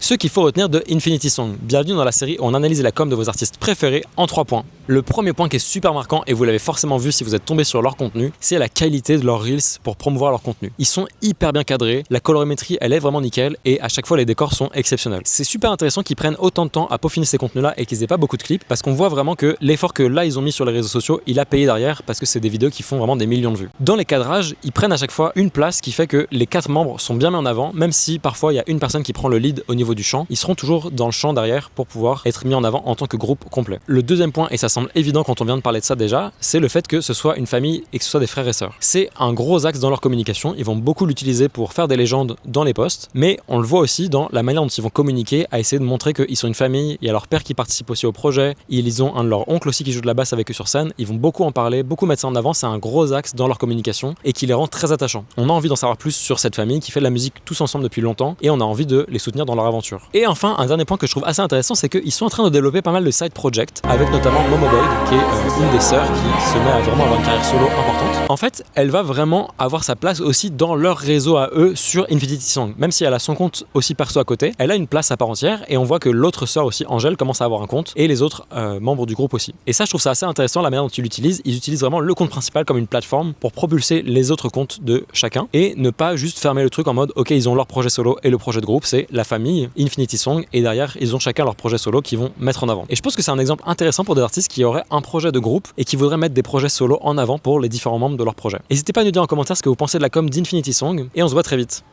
Ce qu'il faut retenir de Infinity Song. Bienvenue dans la série où on analyse la com de vos artistes préférés en 3 points. Le premier point qui est super marquant, et vous l'avez forcément vu si vous êtes tombé sur leur contenu, c'est la qualité de leurs reels pour promouvoir leur contenu. Ils sont hyper bien cadrés, la colorimétrie elle est vraiment nickel et à chaque fois les décors sont exceptionnels. C'est super intéressant qu'ils prennent autant de temps à peaufiner ces contenus là et qu'ils aient pas beaucoup de clips parce qu'on voit vraiment que l'effort que là ils ont mis sur les réseaux sociaux, il a payé derrière parce que c'est des vidéos qui font vraiment des millions de vues. Dans les cadrages, ils prennent à chaque fois une place qui fait que les 4 membres sont bien mis en avant, même si parfois il y a une personne qui prend le lead au niveau du champ, ils seront toujours dans le champ derrière pour pouvoir être mis en avant en tant que groupe complet. Le deuxième point, et ça semble évident quand on vient de parler de ça déjà, c'est le fait que ce soit une famille et que ce soit des frères et sœurs. C'est un gros axe dans leur communication, ils vont beaucoup l'utiliser pour faire des légendes dans les posts, mais on le voit aussi dans la manière dont ils vont communiquer, à essayer de montrer qu'ils sont une famille, il y a leur père qui participe aussi au projet, ils ont un de leurs oncles aussi qui joue de la basse avec eux sur scène, ils vont beaucoup en parler, beaucoup mettre ça en avant, c'est un gros axe dans leur communication et qui les rend très attachants. On a envie d'en savoir plus sur cette famille qui fait de la musique tous ensemble depuis longtemps et on a envie de les soutenir dans leur aventure. Et enfin, un dernier point que je trouve assez intéressant, c'est qu'ils sont en train de développer pas mal de side projects avec notamment Momo Boyd qui est une des sœurs qui se met à vraiment avoir une carrière solo importante. En fait, elle va vraiment avoir sa place aussi dans leur réseau à eux sur Infinity Song. Même si elle a son compte aussi perso à côté, elle a une place à part entière et on voit que l'autre sœur aussi, Angèle, commence à avoir un compte et les autres membres du groupe aussi. Et ça, je trouve ça assez intéressant la manière dont ils l'utilisent. Ils utilisent vraiment le compte principal comme une plateforme pour propulser les autres comptes de chacun et ne pas juste fermer le truc en mode ok, ils ont leur projet solo et le projet de groupe, c'est la famille Infinity Song et derrière, ils ont chacun leur projet solo qu'ils vont mettre en avant. Et je pense que c'est un exemple intéressant pour des artistes qui auraient un projet de groupe et qui voudraient mettre des projets solo en avant pour les différents membres de leur projet. N'hésitez pas à nous dire en commentaire ce que vous pensez de la com d'Infinity Song et on se voit très vite.